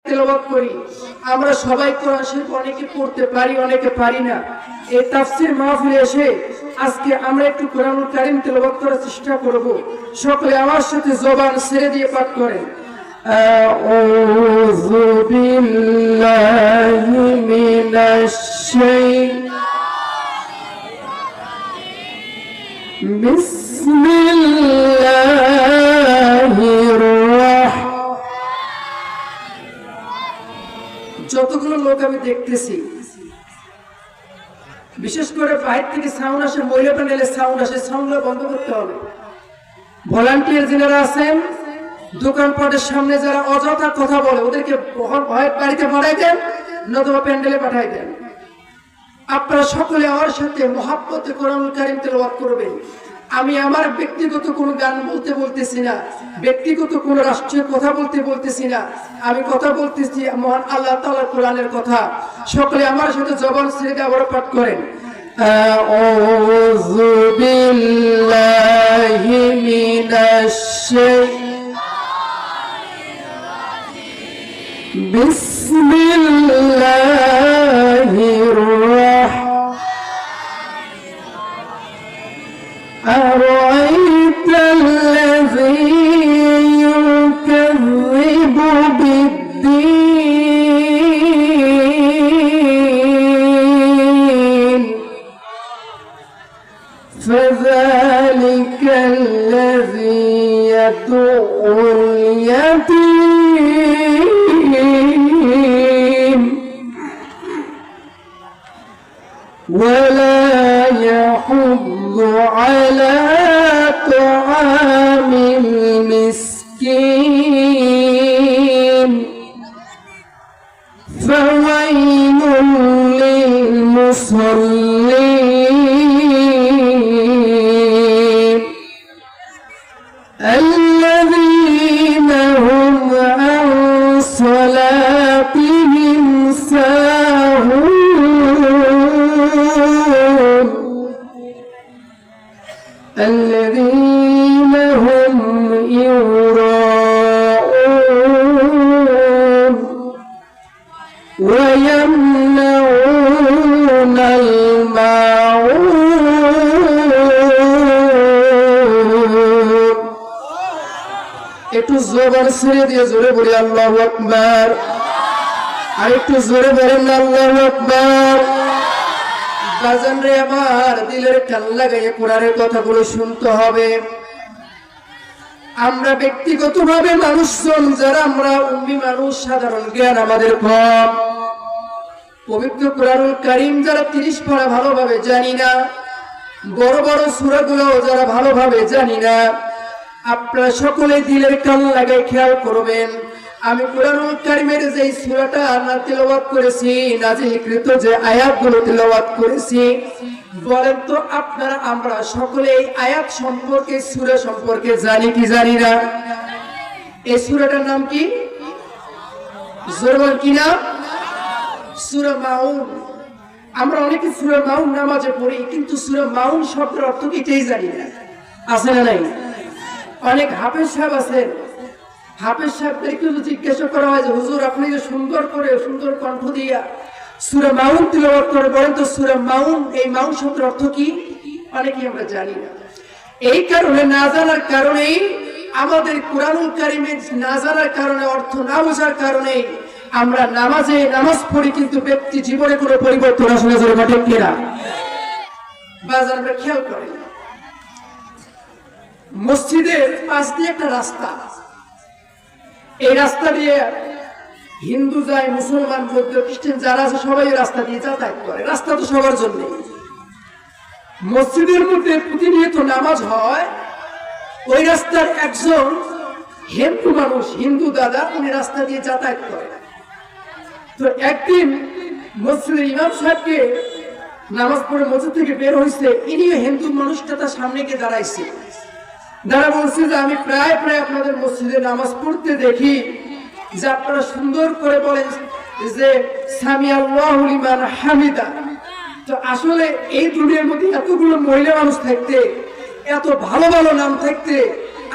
তেলাওয়াত করি। আমরা সবাই কোরআন শরীফ অনেকে পড়তে পারি, অনেকে পারি না। এই তাফসীর মাহফিলে এসে আজকে আমরা একটু কোরআনুল কারীম তেলাওয়াত করার চেষ্টা করব। সকলে আমার সাথে জবান ছেড়ে দিয়ে পাঠ করেন। আউযু বিল্লাহি মিনাশ শাইতানির বিসমিল্লাহির যতগুলো লোক আমি দেখতেছি, বিশেষ করে বাইরে থেকে সাউন্ড আসে, মহিলা প্যানেলে সাউন্ড আসে, সাউন্ডগুলো বন্ধ করতে হবে। ভলান্টিয়ার যারা আছেন, দোকানপাটের সামনে যারা অযথা কথা বলে, ওদেরকে বাড়িতে পাঠাই দেন, নতুবা প্যান্ডেলে পাঠাই দেন। আপনারা সকলে আমার সাথে মহাব্বতে কোরআনুল কারীম তেলাওয়াত করবেন। আমি আমার ব্যক্তিগত কোনো গান বলতেছি না, ব্যক্তিগত কোনো রাষ্ট্রীয় কথা বলতেছি না, আমি কথা বলতেছি মহান আল্লাহ তাআলার কোরআনের কথা। সকলে আমার সাথে জবান ছেড়ে দিয়ে আবার পাঠ করেন। আউযু বিল্লাহি মিনাশ শাইতানির বিসমিল্লাহির أرأيت الذي يكذب بالدين فذلك الذي يدعو اليتيم ولا يحض على طعام المسكين فويل للمصلين الذين هم عن صلاتهم ساهون الذين هم يراءون ويمنعون الماعون একটু জোরে ছেড়ে দিয়ে জোরে বলি আল্লাহু আকবার। আর একটু জোরে বলেন আল্লাহু আকবার। বাজান রে আমার, দিলের কান লাগাইয়ে কোরআনের কথাগুলো শুনতে হবে। আমরা ব্যক্তিগতভাবে মানুষজন যারা আমরা উম্মি মানুষ, সাধারণ জ্ঞান আমাদের কম। পবিত্র কোরআনুল কারীম যারা 30 পারা ভালোভাবে জানি না, বড় বড় সূরাগুলো যারা ভালোভাবে জানি না, আপনারা সকলে দিলের কান লাগাই খেয়াল করবেন। আমি কোরআনুল কারীমের যে সূরাটা তেলাওয়াত করেছি, নাযিলকৃত যে আয়াতগুলো তেলাওয়াত করেছি, বলেন তো আপনারা আমরা সকলে এই আয়াত সম্পর্কে, সূরা সম্পর্কে জানি কি জানি না? এই সূরাটার নাম কি? জোরে বল কি নাম? সূরা মাউন। আমরা অনেকে সূরা মাউন নামাজে পড়ি, কিন্তু সূরা মাউন শব্দের অর্থ কি এটাই জানি না। আছে না নাই? অনেক হাফেজ সাহেব আছেন, হাফেজ সাহেবদেরকে জিজ্ঞাসা করা হয় যে হুজুর আপনি যে সুন্দর করে সুন্দর কণ্ঠ দিয়া সূরা মাউন তিলাওয়াত করে, বলেন তো সূরা মাউন, এই মাউন শব্দের অর্থ কি? অনেকেই আমরা জানি না। এই কারণে না জানার কারণেই আমাদের কোরআনুল কারীমের না জানার কারণে, অর্থ না বোঝার কারণে আমরা নামাজ পড়ি, কিন্তু ব্যক্তি জীবনে কোনো পরিবর্তন আসলে ঘটে কিনা বাজার আমরা খেয়াল করি। মসজিদের পাশ দিয়ে একটা রাস্তা, এই রাস্তা দিয়ে হিন্দু যায়, মুসলমান, বৌদ্ধ, খ্রিস্টান যারা আছে সবাই রাস্তা দিয়ে যাতায়াত করে। রাস্তা তো সবার জন্য। মসজিদের মধ্যে প্রতিনিয়ত নামাজ হয়, ওই রাস্তার একজন হিন্দু মানুষ, হিন্দু দাদা, উনি রাস্তা দিয়ে যাতায়াত করে। তো একদিন মসজিদের ইমাম সাহেবকে নামাজ পড়ে মসজিদ থেকে বের হয়েছে, ইনিও হিন্দু মানুষটা তার সামনে গিয়ে দাঁড়াইছে। দাঁড়া বলছে যে আমি প্রায় আপনাদের মসজিদে নামাজ পড়তে দেখি যে আপনারা সুন্দর করে বলেন যে সামি আল্লাহু লিমান হামিদা। তো আসলে এই দুনিয়ার মধ্যে এতগুলো মহিলা মানুষ থাকতে, এত ভালো ভালো নাম থাকতে,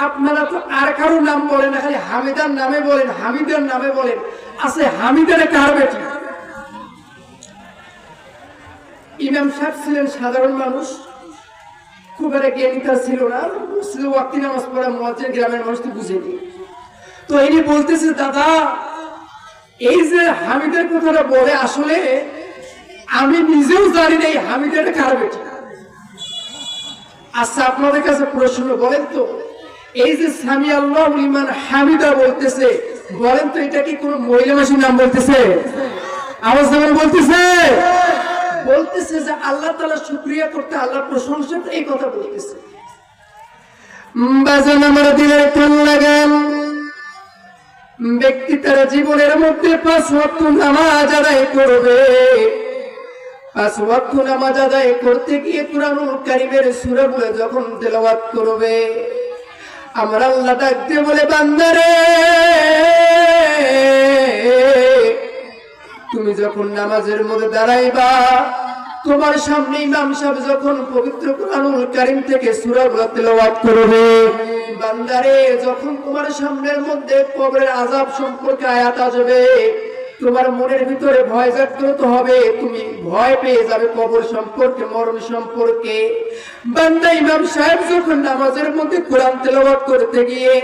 আপনারা তো আর কারো নাম বলেন না, খালি হামিদার নামে বলেন, হামিদার নামে বলেন। আছে হামিদারে কার বেটি? ইমাম সাহেব ছিলেন সাধারণ মানুষ, খুব একটা জ্ঞানীতা ছিল না, শুধু ওয়াক্তি নামাজ পড়া মুয়াজ্জিন, গ্রামের মানুষ তো বুঝেনি। তো ইনি বলতেছে, দাদা এই যে হামিদের কথাটা বলে, আসলে আমি নিজেও জানি না এই হামিদের কার বেটি। আচ্ছা আপনাদের কাছে প্রশ্ন, বলেন তো এই যে সামি আল্লাহু লিমান হামিদা বলতেছে, বলেন তো এটা কি কোন মহিলা মানুষের নাম বলতেছে? আওয়াজ দেবেন, বলতেছে বলতেছে যে আল্লাহ তাআলা শুকরিয়া করতে, আল্লাহর প্রশংসা এই কথা বলতেছে। বাজান আমার দিলের কান লাগান, ব্যক্তি তার জীবনের মধ্যে 5 ওয়াক্ত নামাজ আদায় করবে। 5 ওয়াক্ত নামাজ আদায় করতে গিয়ে কুরআনুল কারীমের সূরাগুলো যখন তেলাওয়াত করবে, আমার আল্লাহ ডাক দিয়ে বলে, বান্দারে তুমি যখন নামাজের মধ্যে দাঁড়াইবা, তোমার সামনে ইমাম সাহেব যখন পবিত্র কুরআনুল কারীম থেকে সূরাগুলো তেলাওয়াত করবে, বান্দারে যখন তোমার সামনের মধ্যে কবরের আযাব সম্পর্কে আয়াত আসবে, তোমার মনের ভিতরে ভয় জাগ্রত হবে, তুমি ভয় পেয়ে যাবে কবর সম্পর্কে, মরণ সম্পর্কে। বান্দা ইমাম সাহেব যখন নামাজের মধ্যে কোরআন তেলাওয়াত করতে গিয়ে,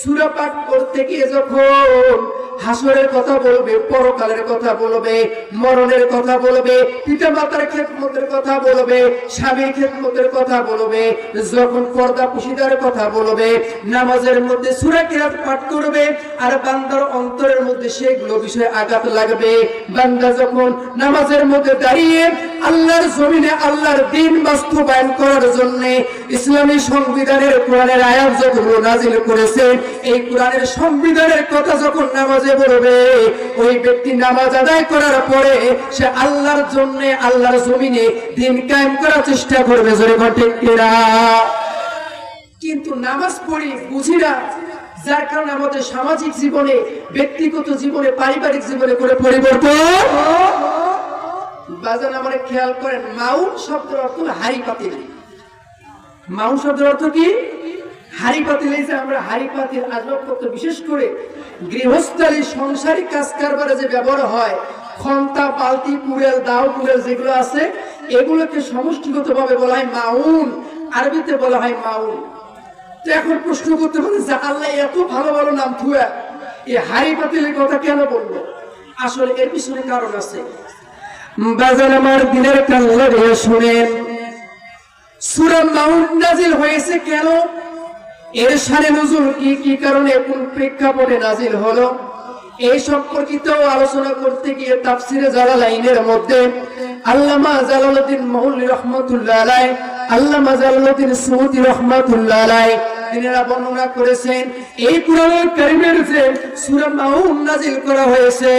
সূরা পাঠ করতে গিয়ে যখন হাসরের কথা বলবে, পরকালের কথা বলবে, মরণের কথা বলবে, পিতামাতার খেদমতের কথা বলবে, স্বামীর খেদমতের কথা বলবে, যখন পর্দা পুশিদার কথা বলবে, নামাজের মধ্যে সূরা কিরাত পাঠ করবে, আর বান্দার অন্তরের মধ্যে সেগুলো বিষয়ে আঘাত লাগবে। বান্দা যখন নামাজের মধ্যে দাঁড়িয়ে আল্লাহর জমিনে আল্লাহর দ্বীন বাস্তবায়ন করার জন্য ইসলামী সংবিধানের কোরআনের আয়াত যেগুলো নাজিল করেছে, এই কোরআনের সংবিধানের কথা যখন নামাজে বলবে, ওই ব্যক্তি নামাজ আদায় করার পরে সে আল্লাহর জন্য আল্লাহর জমিনে দ্বীন কায়েম করার চেষ্টা করবে। জোরে বলে কিনা? কিন্তু নামাজ পড়ি বুঝি না, যার কারণে আমাদের সামাজিক জীবনে, ব্যক্তিগত জীবনে, পারিবারিক জীবনে করে পরিবর্তন। বাজান আমার খেয়াল করেন, মাউন শব্দের অর্থ হাড়ি পাতিল। মাউন শব্দের অর্থ কি? হাড়ি পাতিল। এই যে আমরা হাড়ি পাতিল আসবাবপত্র, বিশেষ করে গৃহস্থালী সংসারিক কাজ কারবারে যে ব্যবহার হয়, খন্তা, বালতি, কুড়েল, দাও, কুড়েল যেগুলো আছে, এগুলোকে সমষ্টিগত ভাবে বলা হয় মাউন, আরবিতে বলা হয় মাউন। তো এখন প্রশ্ন করতে পারে যে আল্লাহ এত ভালো ভালো নাম থুয়া এই হাড়ি পাতিলের কথা কেন বললো? আসলে এর পিছনে কারণ আছে। বাজান আমার দিনের কান লাগিয়ে শুনেন, সূরা মাউন নাজিল হয়েছে কেন, এর শানে নুজুল কি, কি কারণে, কোন প্রেক্ষাপটে নাজিল হলো, এই সম্পর্কিত আলোচনা করতে গিয়ে তাফসিরে জালালাইনের মধ্যে আল্লামা জালালউদ্দিন মাহল্লি রহমাতুল্লাহ আলাইহি, আল্লামা জালালউদ্দিন সুয়ুতী রহমাতুল্লাহ আলাইহি তিনারা বর্ণনা করেছেন, এই কুরআনুল কারীমের যে সূরা মাউন নাজিল করা হয়েছে,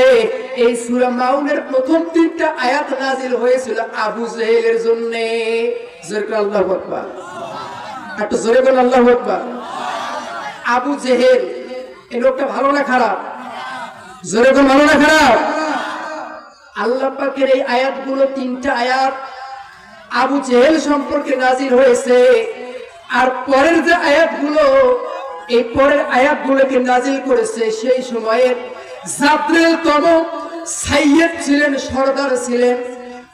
এই সূরা মাউনের প্রথম 3টা আয়াত নাজিল হয়েছিল আবু জেহেলের জন্য। জোরে আল্লাহু আকবার, একটু জোরে বলেন আল্লাহু আকবার। আবু জেহেল এই লোকটা ভালো না খারাপ? জোরে বলেন ভালো না খারাপ? আল্লাহ পাকের এই আয়াতগুলো 3টা আয়াত আবু জেহেল সম্পর্কে নাজিল হয়েছে। আর পরের যে আয়াতগুলো, এই পরের আয়াতগুলোকে নাজিল করেছে সেই সময়ের জাবরিল তম সাইয়্যিদ ছিলেন, সরদার ছিলেন,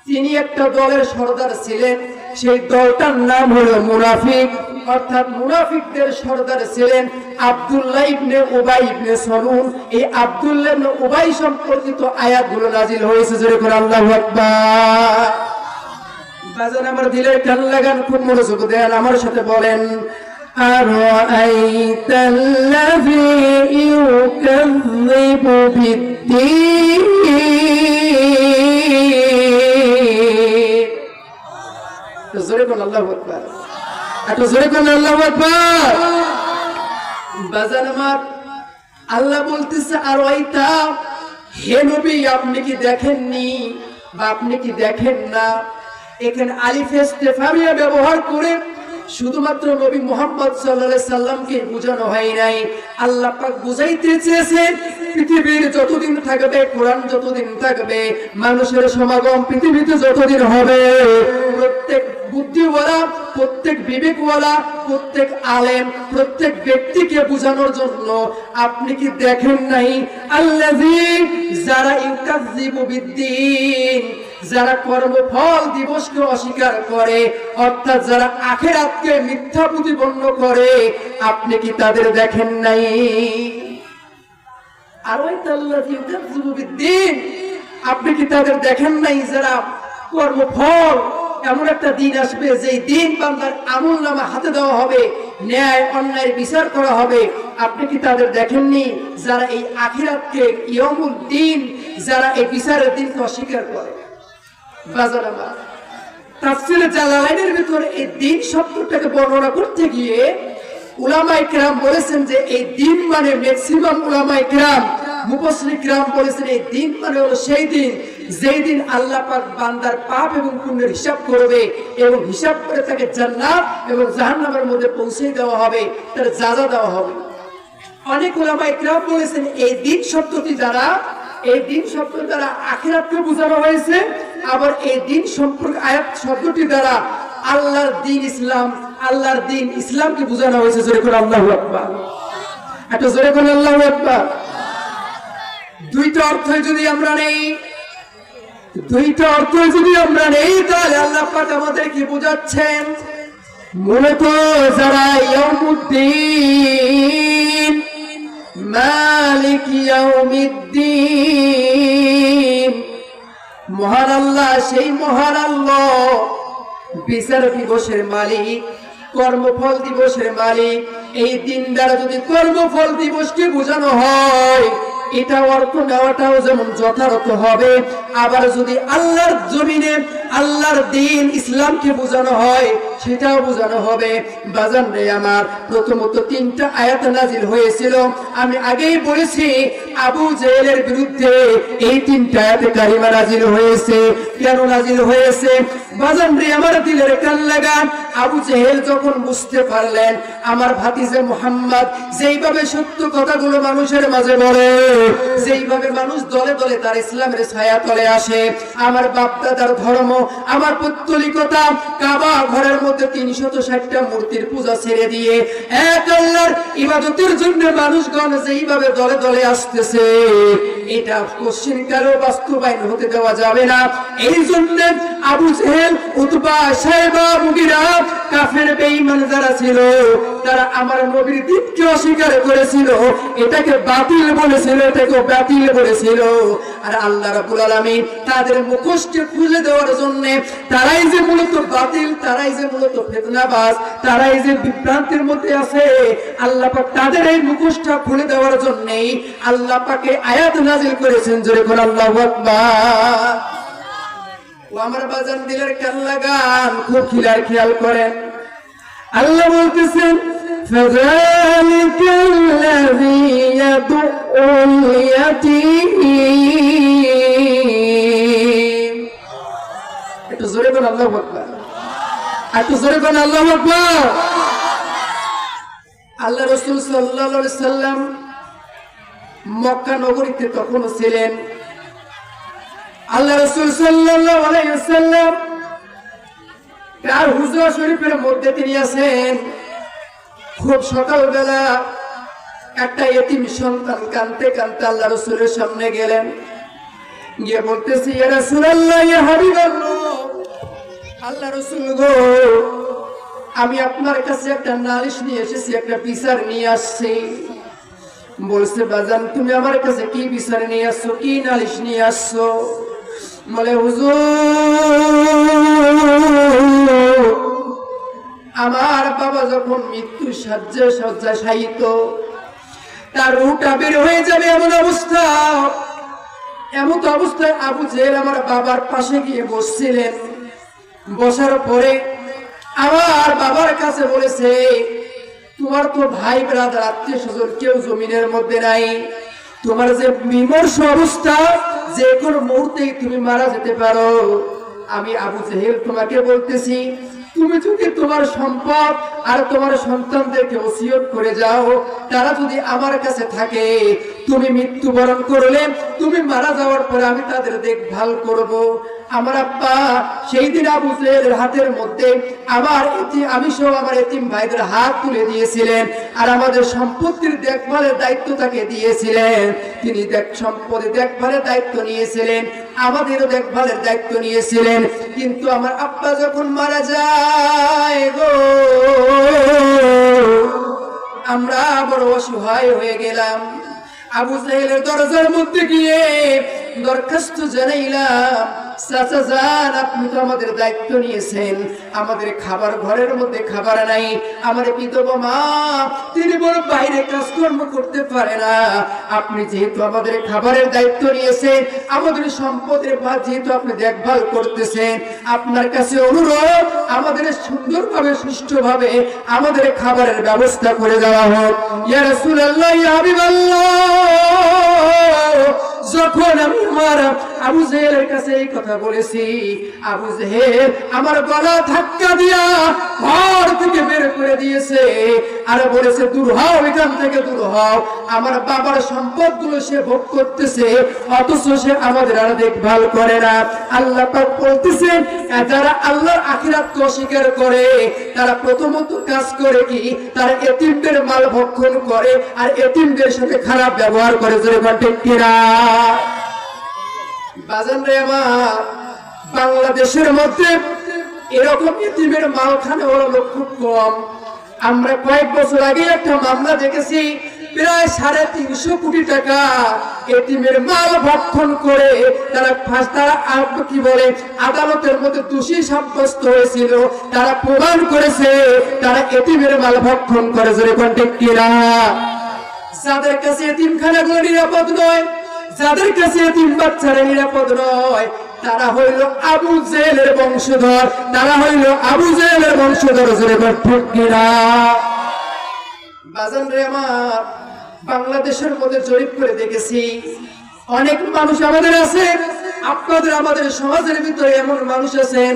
তিনি একটা দলের সরদার ছিলেন। সেই দলটার নাম হলো মুনাফিক, অর্থাৎ মুনাফিকদের সরদার ছিলেন আব্দুল্লাহ ইবনে উবাই ইবনে সালুল। এই আব্দুল্লাহ ইবনে উবাই সম্পর্কিত আয়াতগুলো নাজিল হয়েছে। জোরে করে আল্লাহু আকবার। বাজান আমার দিলের কান লাগান, খুব মনোযোগ দেন, আমার সাথে বলেন, আরাআইতাল্লাযী ইউকাযযিবু বিদ্দীন। জোরে বলেন আল্লাহু আকবার, একটু জোরে বলেন আল্লাহু আকবার। বাজান আমার আল্লাহ বলতেছে, আরাআইতা, হে নবী আপনি কি দেখেননি বা আপনি কি দেখেন না? এখানে আলিফ ইস্তিফহামিয়া ব্যবহার করে শুধুমাত্র নবী মুহাম্মদ সাল্লাল্লাহু আলাইহি সাল্লামকে বোঝানো হয় নাই, আল্লাহ পাক বুঝাইতে চেয়েছেন পৃথিবীর যতদিন থাকবে, কোরআন যতদিন থাকবে, মানুষের সমাগম পৃথিবীতে যতদিন হবে, প্রত্যেক বুদ্ধিওয়ালা, প্রত্যেক বিবেকওয়ালা, প্রত্যেক আলেম, প্রত্যেক ব্যক্তিকে বোঝানোর জন্য আপনি কি দেখেন নাই আল্লাযী যারা ইউকাযযিবু বিদ্দীন, যারা কর্মফল দিবসকে অস্বীকার করে, অর্থাৎ যারা আখিরাতকে মিথ্যা প্রতিপন্ন করে, আপনি কি তাদের দেখেন নাই? আর ওই আল্লাযী ইউকাযযিবু বিদ্দীন, আপনি কি তাদের দেখেন নাই যারা কর্মফল, এমন একটা দিন আসবে যেই দিন বান্দার আমলনামা হাতে দেওয়া হবে, ন্যায় অন্যায় বিচার করা হবে, আপনি কি তাদের দেখেননি যারা এই আখিরাতকে, ইয়াউমুল দিন, যারা এই বিচারের দিনকে অস্বীকার করে? বাজার আমার তাফসীরে জালালাইনের ভিতরে এই দিন শব্দটাকে বর্ণনা করতে গিয়ে উলামায়ে কেরাম বলেছেন যে এই দিন মানে, ম্যাক্সিমাম উলামায়ে কেরাম, মুফাসসিরিন কেরাম বলেছেন এই দিন মানে হলো সেই দিন যেই দিন আল্লাহ পাক বান্দার পাপ এবং পুণ্যের হিসাব করবে এবং হিসাব করে তাকে জান্নাত এবং জাহান্নামের মধ্যে পৌঁছে দেওয়া হবে, তার যাজা দেওয়া হবে। অনেক উলামায়ে কেরাম বলেছেন এই দিন শব্দটি দ্বারা, এই দিন শব্দ দ্বারা আখিরাতকে বোঝানো হয়েছে, আবার এই দিন সম্পর্কে আয়াত শব্দটি দ্বারা আল্লাহর দিন ইসলাম, আল্লাহর দিন ইসলামকে বোঝানো হয়েছে। জোরে করে আল্লাহু আকবার, এটা জোরে করে আল্লাহু আকবার। দুইটা অর্থ যদি আমরা নেই, দুইটা অর্থ যদি আমরা নেই, তাহলে আল্লাহ পাক আমাদের কি বোঝাচ্ছেন? মূলত যারা ইয়াউমুদ্দিন, মালিক ইয়াউমিদ্দিন, মহান আল্লাহ, সেই মহান আল্লাহ বিচার দিবসের মালিক, কর্মফল দিবসের মালিক। এই দিন দ্বারা যদি কর্মফল দিবসকে বোঝানো হয়, এটা অর্থ নেওয়াটাও যেমন যথার্থ হবে, আবার যদি আল্লাহর জমিনে আল্লাহর দিন ইসলামকে বোঝানো হয়, সেটাও বোঝানো হবে। বাজান রে আমার, প্রথমত তিনটা আয়াত নাজিল হয়েছিল, আমি আগেই বলেছি আবু জেহেলের বিরুদ্ধে এই তিনটা আয়াতে কারিমা নাজিল হয়েছে। কেন নাজিল হয়েছে? বাজান রে আমার, দিলের কান লাগান। আবু জেহেল যখন বুঝতে পারলেন আমার ভাতিজা মুহাম্মদ যেইভাবে সত্য কথাগুলো মানুষের মাঝে বলে, যেইভাবে মানুষ দলে দলে তার ইসলামের ছায়া তলে আসে, আমার বাপ দাদার ধর্ম, আমার পৌত্তলিকতা, কাবা ঘরের মধ্যে 360টা মূর্তির পূজা ছেড়ে দিয়ে এক আল্লাহর ইবাদতের জন্য মানুষগণ যেইভাবে দলে দলে আসতেছে, এটা কোশ্চিন কারো বাস্তবায়ন হতে দেওয়া যাবে না। এই জন্য আবু জেহেল, উতবা, সাইবা, মুগিরা, কাফের বেঈমান যারা ছিল, তারা আমার নবীর দিনকে অস্বীকার করেছিল, এটাকে বাতিল বলেছিল, এটাকে বাতিল বলেছিল। আর আল্লাহ রাব্বুল আলামিন তাদের মুখোশকে খুলে দেওয়ার জন্য, তারাই যে মূলত বাতিল, তারাই যে মূলত ফিতনাবাজ, তারাই যে বিভ্রান্তির মধ্যে আছে, আল্লাহ পাক তাদের এই মুখোশটা খুলে দেওয়ার জন্যই আল্লাহ পাকে আয়াত নাজিল করেছেন। জোরে করে আল্লাহু আকবার। ও আমার বাজান, দিলের কান লাগান, খুব খেয়াল করেন। আল্লাহ বলতেছেন ফাযালিকাল্লাযী ইয়াদউল ইয়াতীম। একটু জোরে বলেন আল্লাহু আকবার, একটু জোরে বলেন আল্লাহু আকবার। আল্লাহ রাসূল সাল্লাল্লাহু আলাইহি সাল্লাম মক্কা নগরীতে তখনও ছিলেন। আল্লাহ রাসূল সাল্লাল্লাহু আলাইহি ওয়াসাল্লাম তার হুজরা শরীফের মধ্যে তিনি আছেন। খুব সকালবেলা একটা এতিম সন্তান কাঁদতে কাঁদতে আল্লাহ রাসূলের সামনে গেলেন, গিয়ে বলতেছি, ইয়া রাসূলুল্লাহ, ইয়া হাবিবাল্লাহ, আল্লাহ রাসূল গো, আমি আপনার কাছে একটা নালিশ নিয়ে এসেছি, একটা বিচার নিয়ে আসছি। বলছে, বাজান তুমি আমার কাছে কি বিচার নিয়ে আসছো, কি নালিশ নিয়ে আসছো? বলে, হুজুর, আমার বাবা যখন মৃত্যু শয্যায় শায়িত, তার রূহটা বের হয়ে যাবে এমন অবস্থায় আবু জেহেল আমার বাবার পাশে গিয়ে বসছিলেন। বসার পরে আমার বাবার কাছে বলেছে, তোমার তো ভাই ব্রাদার আত্মীয় স্বজন কেউ জমিনের মধ্যে নাই, তোমার যে বিমর্ষ অবস্থা, যে কোনো মুহূর্তেই তুমি মারা যেতে পারো। আমি আবু জেহেল তোমাকে বলতেছি, তুমি যদি তোমার সম্পদ আর তোমার সন্তানদেরকে ওসিয়ত করে যাও, তারা যদি আমার কাছে থাকে, তুমি মৃত্যুবরণ করলে, তুমি মারা যাওয়ার পরে আমি তাদের দেখভাল করব। আমার আব্বা সেই দিন আবু জেহেলের হাতের মধ্যে আমি সহ আমার এতিম ভাইদের হাত তুলে দিয়েছিলেন, আর আমাদের সম্পত্তির দেখভালের দায়িত্ব তাকে দিয়েছিলেন। তিনি সম্পত্তি দেখভালের দায়িত্ব নিয়েছিলেন, আমাদেরও দেখভালের দায়িত্ব নিয়েছিলেন। কিন্তু আমার আব্বা যখন মারা যায় গো, আমরা বড় অসহায় হয়ে গেলাম। আবু জেহেলের দরজার মধ্যে গিয়ে দরখাস্ত জানাইলাম, চাচা যান, আপনি তো আমাদের দায়িত্ব নিয়েছেন, আমাদের খাবার ঘরের মধ্যে খাবার নাই, আমার বিধবা মা তিনি বড় বাইরে কাজকর্ম করতে পারে না, আপনি যেহেতু আমাদের খাবারের দায়িত্ব নিয়েছেন, আমাদের সম্পদের যেহেতু আপনি দেখভাল করতেছেন, আপনার কাছে অনুরোধ আমাদের সুন্দরভাবে সুষ্ঠুভাবে আমাদের খাবারের ব্যবস্থা করে দেওয়া হোক। ইয়া রাসূলুল্লাহ, ইয়া হাবিবাল্লাহ, যখন আমি আমার আবু জেহেলের কাছে এই কথা বলেছি, আবু জেহেল আমার গলা ধাক্কা দিয়া ঘর থেকে বের করে দিয়েছে, আর বলেছে দূর হও, এখান থেকে দূর হও। আমার বাবার সম্পদগুলো সে ভোগ করতেছে, অথচ সে আমাদের আর দেখভাল করে না। আল্লাহ পাক বলতেছেন, যারা আল্লাহর আখিরাতকে অস্বীকার করে তারা প্রথমত কাজ করে কি, তারা এতিমদের মাল ভক্ষণ করে আর এতিমদের সাথে খারাপ ব্যবহার করে। জোরে বলেন ঠিক কিনা? বাজান রে আমার, বাংলাদেশের মধ্যে এরকম এতিমের মালখানা হলো খুব কম। আমরা কয়েক বছর আগে একটা মামলা দেখেছি, প্রায় 350 কোটি টাকা এতিমের মাল ভক্ষণ করে তারা কি বলে আদালতের মধ্যে দোষী সাব্যস্ত হয়েছিল। তারা প্রমাণ করেছে তারা এতিমের মাল ভক্ষণ করে। জোরে বলেন ঠিক কিনা? যাদের কাছে এতিমখানাগুলো নিরাপদ নয়, যাদের কাছে এতিম বাচ্চারা নিরাপদ নয়, তারা হইল আবু জেহেলের বংশধর, তারা হইল আবু জেহেলের বংশধর। জোরে বলেন ঠিক কিনা? বাজান রে আমার, বাংলাদেশের মধ্যে জরিপ করে দেখেছি, অনেক মানুষ আমাদের আছে, আপনাদের আমাদের সমাজের ভিতরে এমন মানুষ আছেন,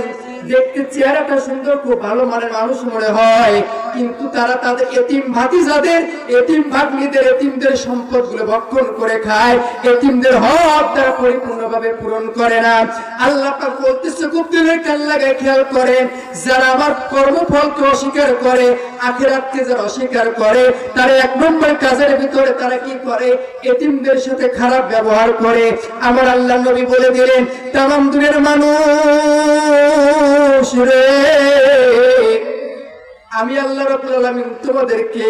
দেখতে চেহারাটা সুন্দর, খুব ভালো মানের মানুষ মনে হয়, কিন্তু তারা তাদের এতিম ভাতিজাদের, এতিম ভাগ্নিদের, এতিমদের সম্পদগুলো ভক্ষণ করে খায়, এতিমদের হক তারা পরিপূর্ণভাবে পূরণ করে না। আল্লাহ পাক বলতেছে, খুব দিলের কান লাগায় খেয়াল করেন, যারা আমার কর্মফলকে অস্বীকার করে, আখিরাতকে যারা অস্বীকার করে, তারা 1 নম্বর কাজের ভিতরে তারা কি করে, এতিমদের সাথে খারাপ ব্যবহার করে। আমার আল্লাহ নবী বলে দিলেন, তামাম দুনিয়ার মানুষ রে, আমি আল্লাহ রাব্বুল আলামিন তোমাদেরকে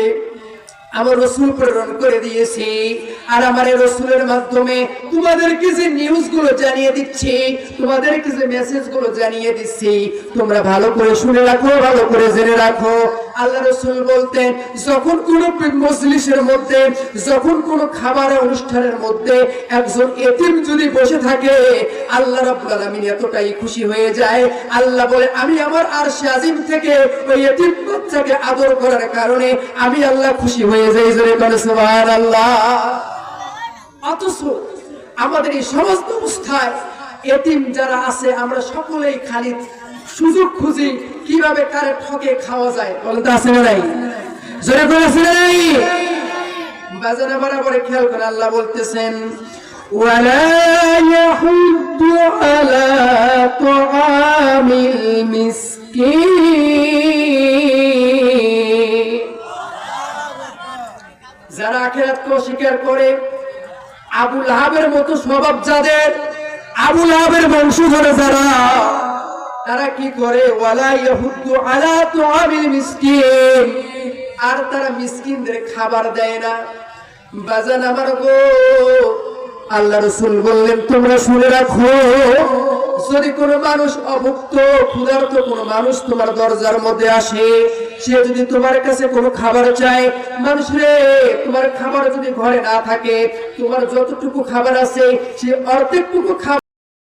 আমার রাসূল প্রেরণ করে দিয়েছি, আর আমার এই রাসূলের মাধ্যমে তোমাদেরকে যে নিউজগুলো জানিয়ে দিচ্ছি, তোমাদেরকে যে মেসেজগুলো জানিয়ে দিচ্ছি, তোমরা ভালো করে শুনে রাখো, ভালো করে জেনে রাখো। আল্লাহ রাসূল বলতেন, যখন কোন মজলিসের মধ্যে, যখন কোন খাবারের অনুষ্ঠানের মধ্যে একজন এতিম যদি বসে থাকে, আল্লাহ রাব্বুল আলামিন এতটাই খুশি হয়ে যায়, আল্লাহ বলে, আমি আমার আরশে আজিম থেকে ওই এতিম বাচ্চাকে আদর করার কারণে আমি আল্লাহ খুশি হয়ে যাই। জোরে বলেন সুবহানাল্লাহ। অথচ আমাদের এই সমস্ত অবস্থায় এতিম যারা আছে, আমরা সকলেই খালি সুযোগ খুঁজি কিভাবে কারে ঠকে খাওয়া যায়। বলেন তো আছে না নাই? জোরে করে আছে না নাই? বাজারে বরাবর খেয়াল করে আল্লাহ বলতেছেন, ওয়ালা ইয়াহুদ্দু আলা তুআমিল মিসকিন। যারা আখিরাতকে অস্বীকার করে, আবু লাহাবের মতো স্বভাব যাদের, আবু লাহাবের বংশধর যারা, তারা কি করে, ওয়ালা ইয়াহুদ্দু আলা তুআমিল মিসকিন, আর তারা মিসকিনদের খাবার দেয় না। বাজান আমার গো, আল্লাহ রাসূল বললেন, তোমরা শুনে রাখো, যদি কোনো মানুষ অভুক্ত ক্ষুধার্ত কোনো মানুষ তোমার দরজার মধ্যে আসে, সে যদি তোমার কাছে কোনো খাবার চায়, মানুষ রে, তোমার খাবার যদি ঘরে না থাকে, তোমার যতটুকু খাবার আছে সে অর্ধেকটুকু খাবার